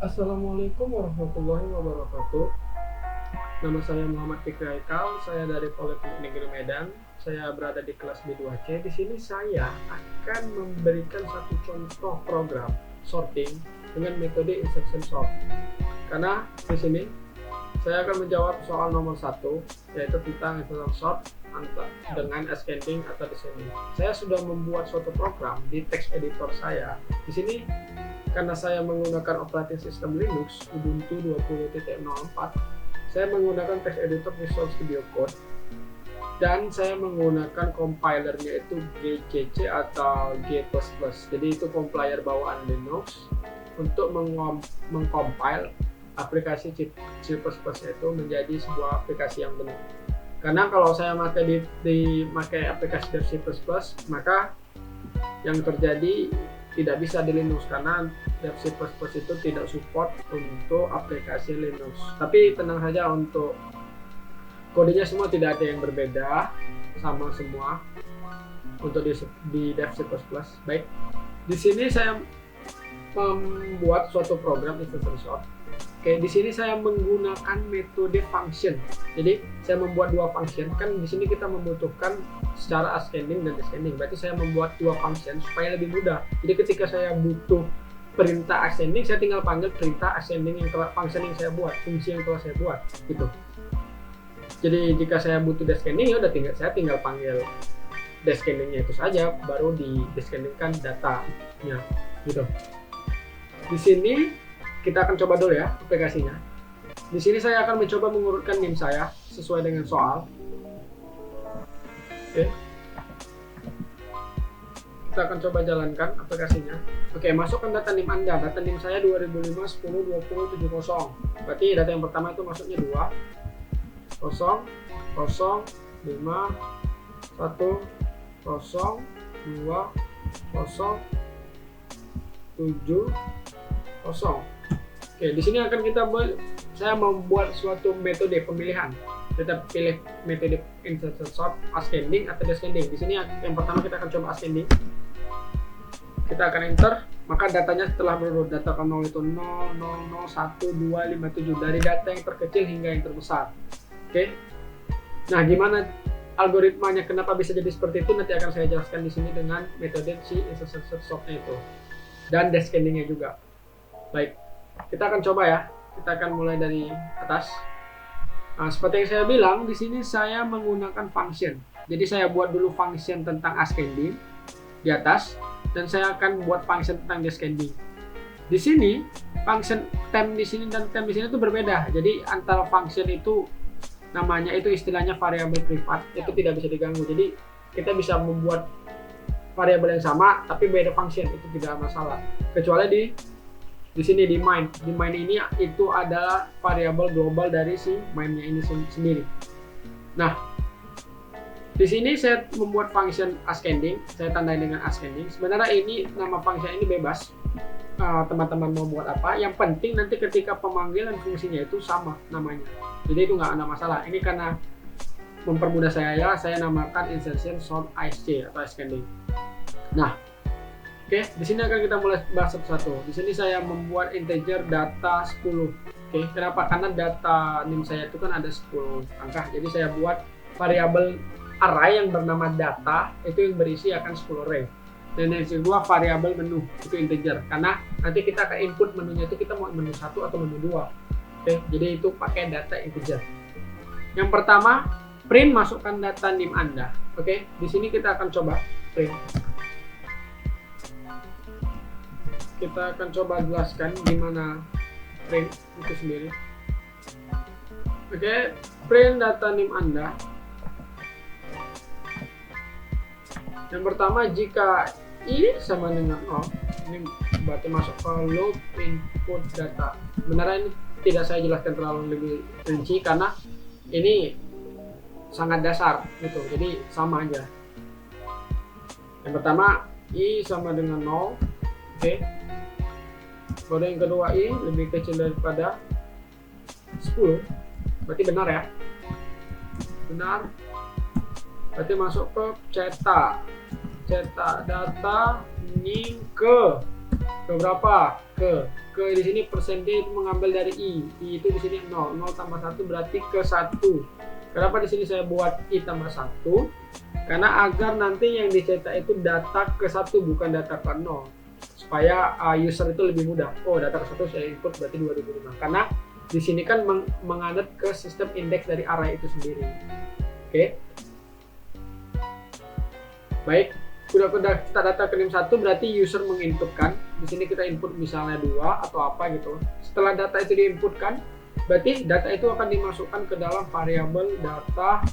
Assalamualaikum warahmatullahi wabarakatuh. Nama saya Muhammad Fikri Haikal, saya dari Politeknik Negeri Medan. Saya berada di kelas B2C. Di sini saya akan memberikan satu contoh program sorting dengan metode insertion sort. Karena di sini saya akan menjawab soal nomor 1, yaitu tentang insertion sort dengan ascending atau descending. Saya sudah membuat suatu program di text editor saya. Di sini karena saya menggunakan operating system Linux Ubuntu 20.04, saya menggunakan text editor Visual Studio Code dan saya menggunakan compilernya itu GCC atau G++. Jadi itu compiler bawaan Linux untuk mengcompile aplikasi C++ itu menjadi sebuah aplikasi yang benar. Karena kalau saya pakai aplikasi dari C++, maka yang terjadi tidak bisa di Linux karena C++ itu tidak support untuk aplikasi Linux. Tapi tenang saja, untuk kodenya semua tidak ada yang berbeda, sama semua untuk di dev C++. Baik, di sini saya membuat suatu program insertion sort. Oke, di sini saya menggunakan metode function. Jadi saya membuat dua function. Kan di sini kita membutuhkan secara ascending dan descending. Berarti saya membuat dua function supaya lebih mudah. Jadi ketika saya butuh perintah ascending, saya tinggal panggil perintah ascending yang telah function yang saya buat, fungsi yang telah saya buat, gitu. Jadi jika saya butuh descending, ya udah saya tinggal panggil descendingnya itu saja, baru di descendingkan datanya, gitu. Di sini kita akan coba dulu ya aplikasinya. Di sini saya akan mencoba mengurutkan NIM saya sesuai dengan soal. Oke. Kita akan coba jalankan aplikasinya. Oke, masukkan data NIM Anda. Data NIM saya 2005 10 20 70. Berarti data yang pertama itu masuknya 2 0 0 5 1 0 2 0 7 0. Oke, di sini akan saya membuat suatu metode pemilihan. Kita pilih metode insertion sort ascending atau descending. Di sini yang pertama kita akan coba ascending. Kita akan enter, maka datanya setelah berurut data ke 0 itu 0 0 0 1 2 5 7 dari data yang terkecil hingga yang terbesar. Oke. Nah, gimana algoritmanya kenapa bisa jadi seperti itu nanti akan saya jelaskan di sini dengan metode si insertion sort-nya itu dan descendingnya juga. Baik. Kita akan coba ya. Kita akan mulai dari atas. Nah, seperti yang saya bilang, di sini saya menggunakan function. Jadi saya buat dulu function tentang ascending di atas, dan saya akan buat function tentang descending. Di sini function temp di sini dan temp di sini itu berbeda. Jadi antara function itu namanya itu istilahnya variabel privat, itu tidak bisa diganggu. Jadi kita bisa membuat variabel yang sama tapi beda function, itu tidak masalah. Kecuali di sini di main ini itu adalah variabel global dari si mainnya ini sendiri. Nah, di sini saya membuat function ascending, saya tandai dengan ascending. Sebenarnya ini nama function ini bebas, teman-teman mau buat apa. Yang penting nanti ketika pemanggilan fungsinya itu sama namanya. Jadi itu nggak ada masalah. Ini karena mempermudah saya namakan insertion sort asc atau ascending. Nah, oke, di sini akan kita mulai bahas satu-satu. Di sini saya membuat integer data 10. Oke, kenapa? Karena data NIM saya itu kan ada 10 angka. Jadi saya buat variabel array yang bernama data, itu yang berisi akan 10 array. Dan yang kedua variabel menu, itu integer. Karena nanti kita akan input menunya itu kita mau menu 1 atau menu 2. Oke, jadi itu pakai data integer. Yang pertama, print masukkan data NIM Anda. Oke, di sini kita akan coba print. Kita akan coba jelaskan gimana print itu sendiri. Oke, print data NIM Anda. Yang pertama, jika i sama dengan 0, ini berarti masuk ke loop input data. Sebenarnya ini tidak saya jelaskan terlalu lebih rinci karena ini sangat dasar gitu, jadi sama aja. Yang pertama, i sama dengan 0. Oke. Kode yang kedua i lebih kecil daripada 10, berarti benar ya, benar. Berarti masuk ke cetak data NIM ke ke berapa? Ke di sini persentage mengambil dari I itu di sini 0 tambah 1 berarti ke 1. Kenapa di sini saya buat I tambah 1? Karena agar nanti yang dicetak itu data ke 1 bukan data ke 0, supaya user itu lebih mudah. Oh, data ke 1 saya input berarti 2005, karena di sini kan menganut ke sistem indeks dari array itu sendiri. Oke. Baik, sudah kita data ke NIM 1 berarti user menginputkan. Di sini kita input misalnya 2 atau apa gitu. Setelah data itu diinputkan, berarti data itu akan dimasukkan ke dalam variabel data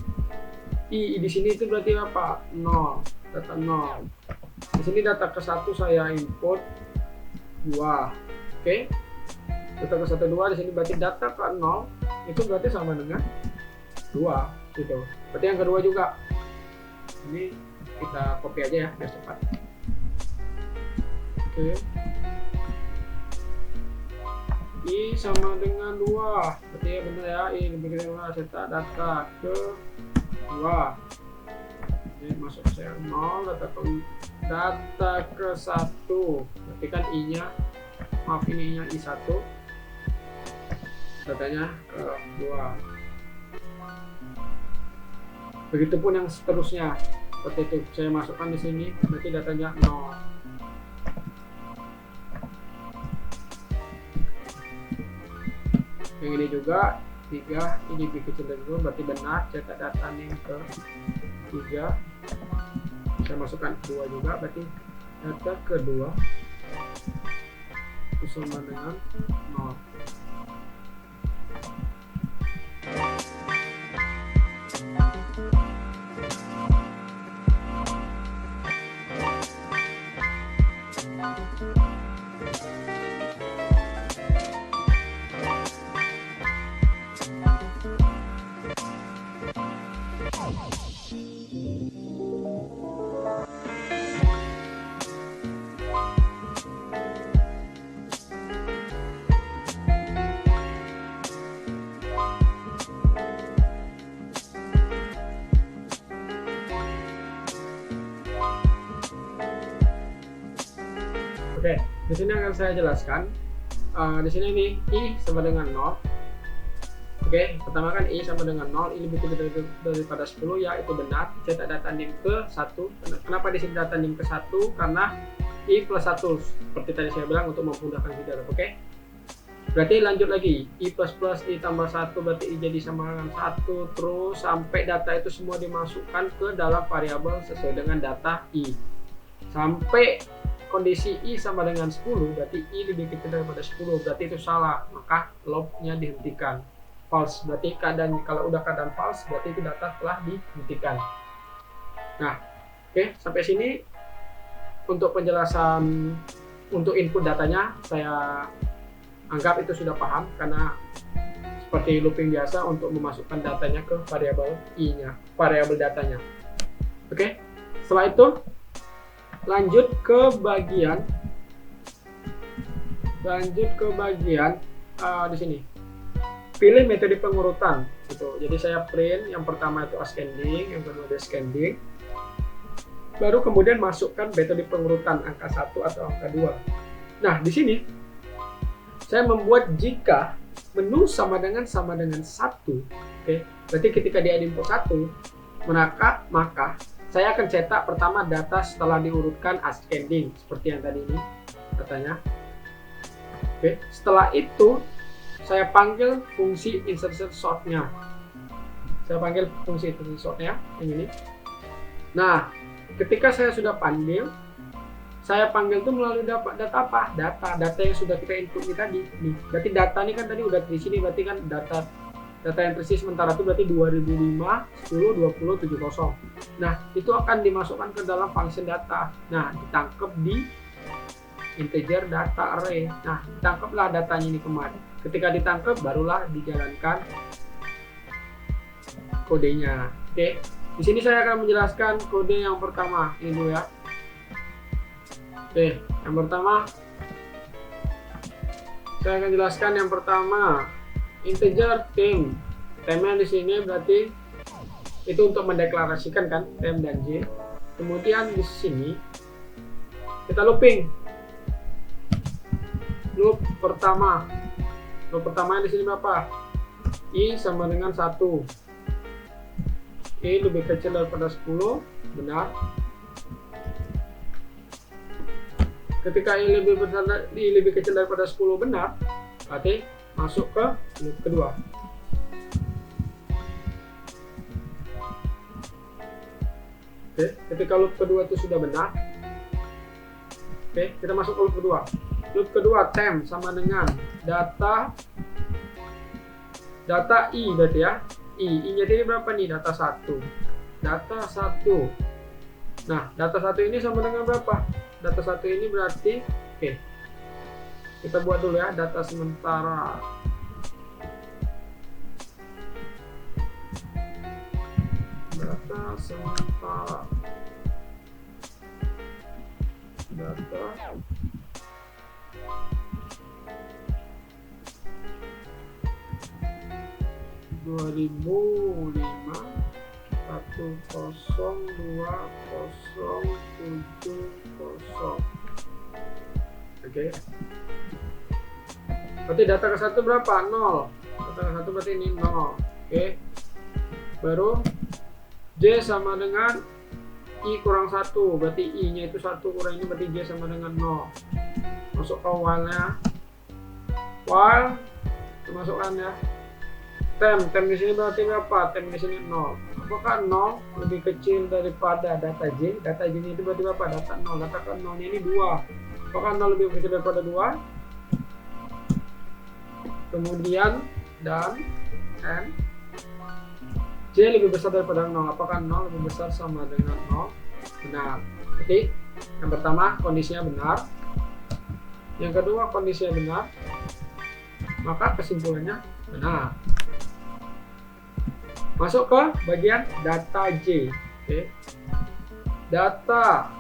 I. Di sini itu berarti apa? 0, data 0. Di sini data ke 1 saya input 2. Oke. Data ke 1 2, di sini berarti data ke 0 itu berarti sama dengan 2 gitu. Berarti yang kedua juga. Ini kita copy aja ya biar cepat. Oke. I sama dengan 2, berarti ya benar ya, I lebih dari 2, cetak data ke 2. Ini masuk sel 0, data ke 1, berarti kan I nya, maaf ini I nya I1, datanya ke 2. Begitupun yang seterusnya, seperti itu saya masukkan di sini, berarti datanya 0. Yang ini juga 3, ini lebih kecil dari 2, berarti benar, cetak data NIM ke 3. Saya masukkan 2 juga, berarti data ke 2 itu sama dengan 0. Oke, di sini akan saya jelaskan. Di sini nih I sama dengan 0. Oke, pertama kan I sama dengan 0, I lebih kecil daripada 10, ya itu benar. Cetak data NIM ke 1. Kenapa di sini data NIM ke 1? Karena I plus 1, seperti tadi saya bilang untuk memudahkan kita. Oke. Berarti lanjut lagi, I plus plus I tambah 1 berarti I jadi sama dengan 1, terus sampai data itu semua dimasukkan ke dalam variabel sesuai dengan data I. Sampai kondisi I sama dengan 10, berarti I lebih kecil daripada 10, berarti itu salah, maka loopnya dihentikan. False, berarti kalau udah keadaan false, berarti itu data telah dihentikan. Nah, oke, sampai sini untuk penjelasan untuk input datanya, saya anggap itu sudah paham, karena seperti looping biasa untuk memasukkan datanya ke variabel I-nya, variabel datanya. Oke, setelah itu lanjut ke bagian di sini. Pilih metode pengurutan gitu. Jadi saya print yang pertama itu ascending, yang kedua descending. Baru kemudian masukkan metode pengurutan angka 1 atau angka 2. Nah, di sini saya membuat jika menu sama dengan 1. Oke. Berarti ketika dia input 1, maka saya akan cetak pertama data setelah diurutkan ascending seperti yang tadi ini katanya. Oke, setelah itu saya panggil fungsi insertion sort-nya. Yang ini. Nah, ketika saya sudah panggil, saya panggil itu melalui data apa? Data yang sudah kita input ini tadi. Nih, berarti data ini kan tadi udah di sini, berarti kan data yang persis sementara itu berarti 2005, 10, 20, 70. Nah, itu akan dimasukkan ke dalam function data. Nah, ditangkap di integer data array. Nah, ditangkaplah datanya ini kemari. Ketika ditangkap, barulah dijalankan kodenya. Oke, di sini saya akan menjelaskan kode yang pertama. Ini dulu ya. Oke, yang pertama saya akan jelaskan yang pertama. Integer temp. Tempnya di sini berarti itu untuk mendeklarasikan kan temp dan j. Kemudian di sini kita looping. loop pertama. Loop pertama di sini berapa? I sama dengan 1. I lebih kecil daripada 10, benar. Ketika I lebih kecil daripada 10, benar, berarti masuk ke loop kedua. Oke, ketika loop kedua itu sudah benar, oke, kita masuk ke loop kedua. Loop kedua, temp sama dengan data I berarti ya. I-nya ini berapa nih? Data 1. Data 1. Nah, data 1 ini sama dengan berapa? Data 1 ini berarti, oke, kita buat dulu ya, data sementara. Data sementara. Data dua ribu lima 102070. Oke. Berarti data ke satu berapa? 0. Data ke satu berarti ini 0. Oke. Baru J sama dengan I kurang 1. Berarti I-nya itu 1 kurang ini berarti J sama dengan 0. Masuk ke while-nya. While masukkan ya. Temp di sini berarti berapa? Temp di sini 0. Apakah 0 lebih kecil daripada data J? Data J itu berarti berapa? Data 0. Data ke 0 ini 2. Apakah 0 lebih kecil daripada 2? Kemudian dan N J lebih besar daripada 0. Apakah 0 lebih besar sama dengan 0? Benar. Jadi yang pertama kondisinya benar. Yang kedua kondisinya benar. Maka kesimpulannya benar. Masuk ke bagian data J. Oke. Data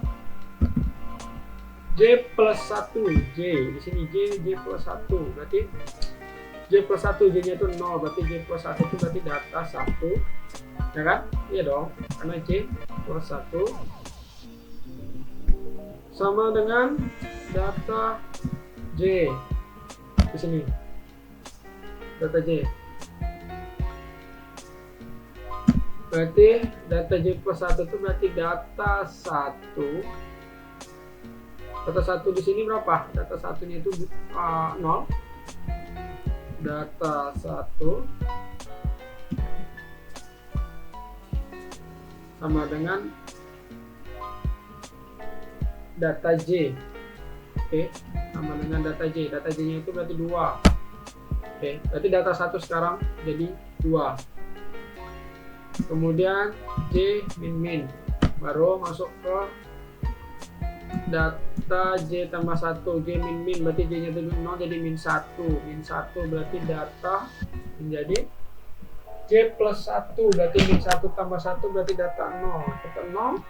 J plus 1. J di sini J plus 1. Berarti J plus 1, J-nya itu 0. Berarti J plus 1 itu berarti data 1. Ya kan? Iya dong. Karena J plus 1 sama dengan data J. Di sini. Data J. Berarti data J plus 1 itu berarti data 1. Data 1 di sini berapa? Data 1-nya itu 0. Data 1 sama dengan data J. Oke, sama dengan data J. Data J-nya itu berarti 2. Oke, berarti data 1 sekarang jadi 2. Kemudian J min baru masuk ke data J tambah 1. J min berarti J nya itu 0 jadi min 1. Min 1 berarti data menjadi J plus 1 berarti min 1 tambah 1 berarti data 0. Data 0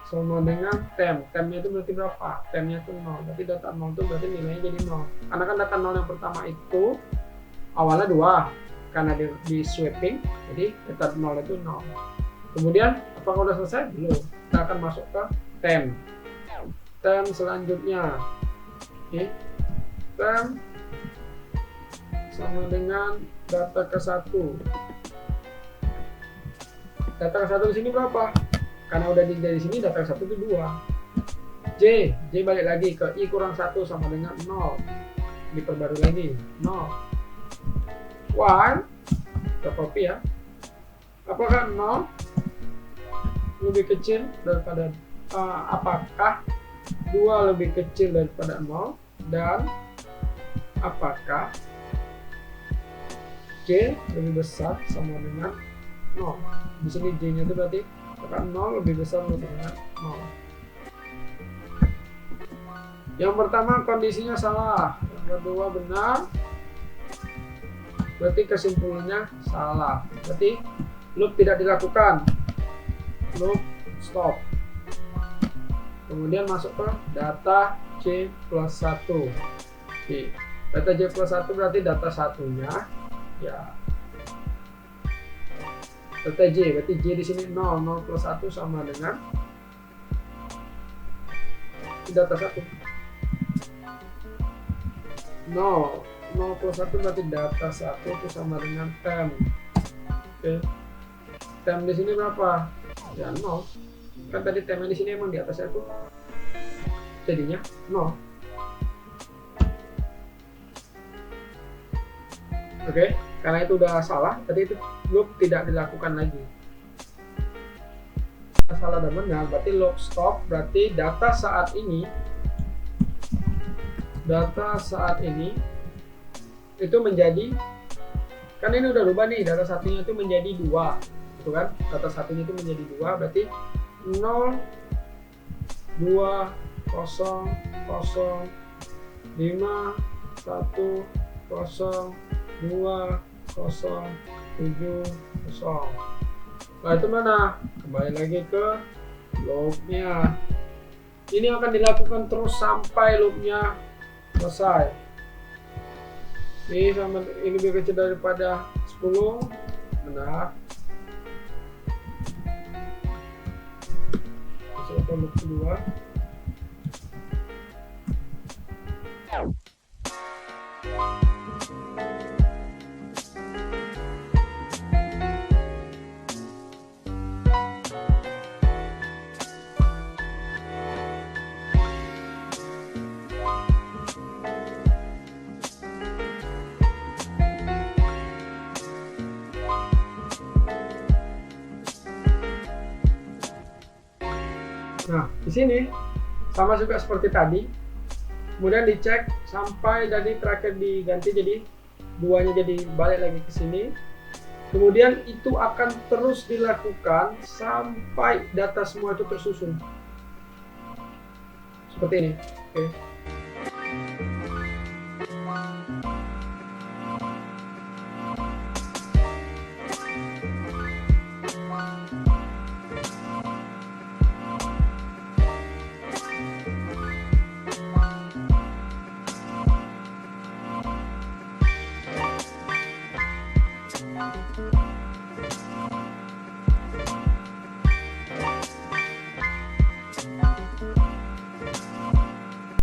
sama dengan temp. Tempnya itu berarti berapa? Tempnya itu 0. Berarti data 0 itu berarti nilainya jadi 0. Karena kan data 0 yang pertama itu awalnya 2. Karena di sweeping, jadi data 0 itu 0. Kemudian apakah sudah selesai? Belum. Kita akan masuk ke temp. Temp selanjutnya. Oke. Temp sama dengan data ke 1. Data ke 1 di sini berapa? Karena udah dari sini data ke 1 itu 2. J balik lagi ke I kurang 1 sama dengan 0. Diperbarui lagi 0. While kita copy ya. Apakah 0 lebih kecil daripada apakah 2 lebih kecil daripada 0 dan apakah J lebih besar sama dengan 0. Di sini J-nya itu berarti apakah 0 lebih besar sama dengan 0. Yang pertama kondisinya salah, yang kedua benar. Berarti kesimpulannya salah. Berarti loop tidak dilakukan. Loop stop. Kemudian masuk ke data J plus 1. Oke. Data J plus 1 berarti data satunya ya. Data J berarti J di sini 0. 0 plus 1 sama dengan data 1. 0. 0 plus 1 berarti data 1 itu sama dengan temp. Oke. Temp di sini berapa? Ya 0. Kan tadi tempnya di sini emang di atasnya itu jadinya 0. Oke, karena itu udah salah, tadi itu loop tidak dilakukan lagi. Salah dan benar, berarti loop stop, berarti data saat ini itu menjadi, kan ini udah rubah nih, data satunya itu menjadi 2 gitu kan, data satunya itu menjadi 2, berarti 0 2 0 0 5 1 0 2 0 7 0. Nah itu mana? Kembali lagi ke loopnya. Ini akan dilakukan terus sampai loopnya selesai. Ini sama ini lebih kecil daripada 10, benar. Coba loop kedua. Nah, di sini sama juga seperti tadi. Kemudian dicek sampai dari terakhir diganti jadi 2-nya jadi balik lagi ke sini. Kemudian itu akan terus dilakukan sampai data semua itu tersusun. Seperti ini. Oke.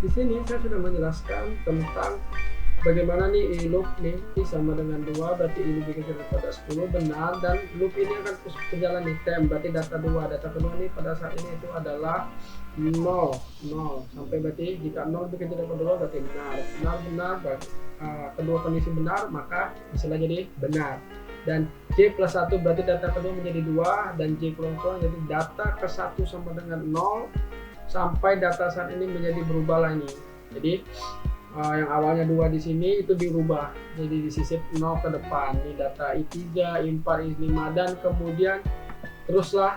Di sini saya sudah menjelaskan tentang bagaimana nih loop nih I sama dengan 2, berarti ini lebih kecil daripada 10, benar, dan loop ini akan terus berjalan nih temp, berarti data 2, data kedua ini pada saat ini itu adalah 0 sampai, berarti jika 0 lebih kecil daripada 2 berarti benar, berarti kedua kondisi benar maka hasilnya jadi benar. Dan J plus 1 berarti data kedua menjadi 2, dan J kurang jadi data ke 1 sama dengan 0 sampai data saat ini menjadi berubah lagi. Jadi yang awalnya 2 di sini itu dirubah jadi disisip 0 ke depan. Ini data I3, I4, I5, dan kemudian teruslah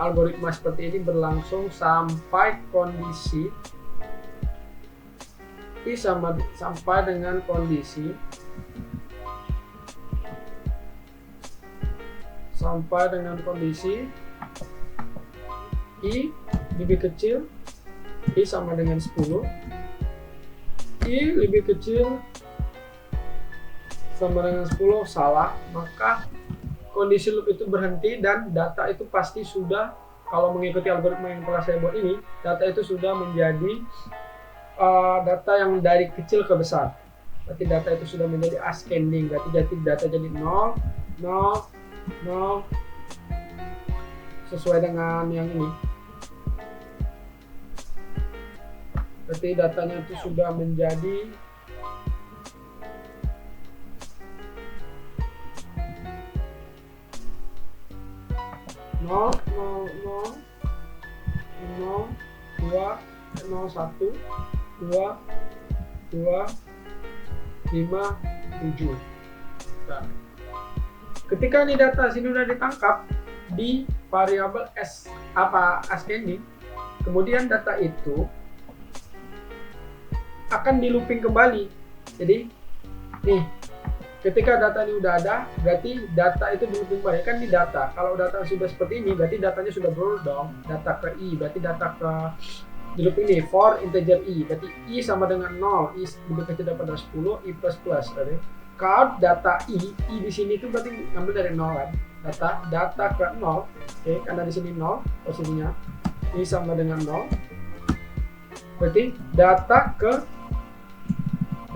algoritma seperti ini berlangsung sampai kondisi I sampai dengan kondisi I lebih kecil, I sama dengan 10, I lebih kecil sama dengan 10, salah, maka kondisi loop itu berhenti dan data itu pasti sudah, kalau mengikuti algoritma yang telah saya buat ini, data itu sudah menjadi data yang dari kecil ke besar. Berarti data itu sudah menjadi ascending, berarti data jadi 0, 0, 0, sesuai dengan yang ini. Berarti datanya itu sudah menjadi nol, nol, nol, nol, dua, nol, satu, dua, dua, 5, 7. Nah, ketika ini data sini sudah ditangkap di variabel ascending, kemudian data itu akan di looping kembali. Jadi nih, ketika data ini udah ada, berarti data itu di looping kembali. Kan di data, kalau data sudah seperti ini, berarti datanya sudah berubah dong. Data ke I, berarti data ke di loop ini for integer I, berarti I sama dengan 0, I lebih kecil daripada 10, I plus plus. Kalau data I di sini itu berarti ngambil dari 0 kan. Data ke 0, oke, karena di sini 0 posisinya, I sama dengan 0, berarti data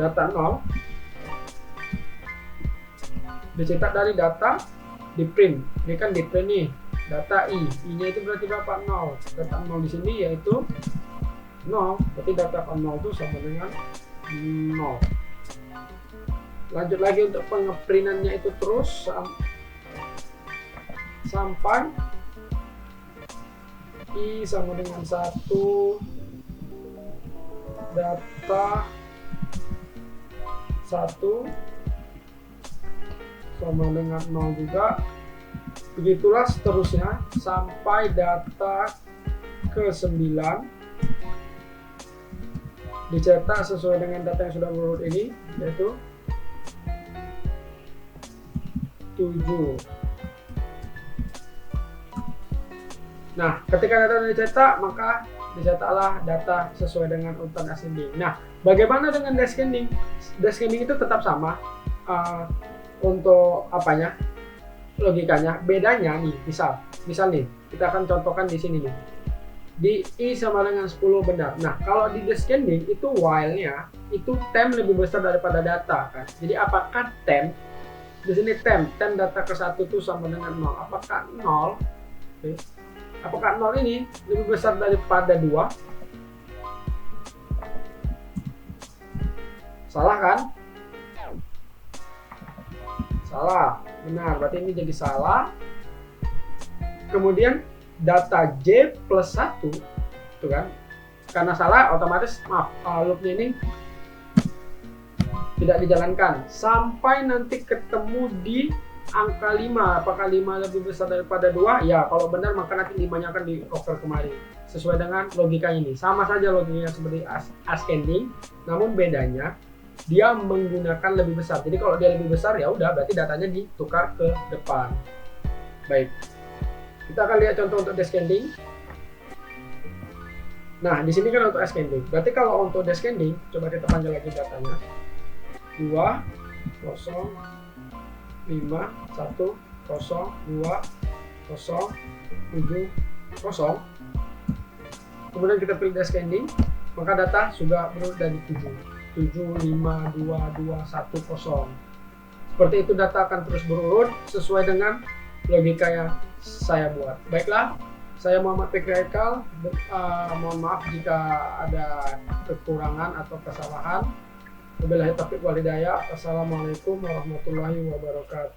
data 0 dicetak dari data di print. Ini kan di print nih, data I nya itu berarti berapa? 0. Data 0 di sini yaitu 0, berarti data 0 itu sama dengan 0. Lanjut lagi untuk pengeprintannya itu terus sampai I sama dengan 1, data 1 sama dengan 0 juga. Begitulah seterusnya sampai data ke 9 dicetak sesuai dengan data yang sudah berurut ini, yaitu 7. Nah, ketika data dicetak, maka dicetaklah data sesuai dengan urutan ascending. Nah, bagaimana dengan descending? Descending itu tetap sama untuk apanya? Logikanya. Bedanya nih, misal nih, kita akan contohkan di sini nih. Di I sama dengan 10 benar. Nah, kalau di descending itu while-nya itu temp lebih besar daripada data kan. Jadi apakah temp di sini temp data ke 1 itu sama dengan 0. Apakah 0? Oke. Apakah 0 ini lebih besar daripada 2? Salah kan? Salah. Benar, berarti ini jadi salah. Kemudian data J plus 1 itu kan, karena salah otomatis loopnya ini tidak dijalankan sampai nanti ketemu di angka 5. Apakah 5 lebih besar daripada 2? Ya, kalau benar maka nanti 5 nya akan di-over kemari sesuai dengan logika ini. Sama saja logikanya seperti ascending, namun bedanya dia menggunakan lebih besar. Jadi kalau dia lebih besar ya udah berarti datanya ditukar ke depan. Baik. Kita akan lihat contoh untuk descending. Nah, di sini kan untuk ascending. Berarti kalau untuk descending, coba kita panggil lagi datanya. 2 0 5 1 0 2 0 7 0. Kemudian kita pilih descending, maka data sudah berurut dari 7 5 2 2 1 0. Seperti itu data akan terus berurut sesuai dengan logika yang saya buat. Baiklah, saya Muhammad Fikri Haikal. Mohon maaf jika ada kekurangan atau kesalahan. Wabillahi taufiq wal hidayah. Assalamualaikum warahmatullahi wabarakatuh.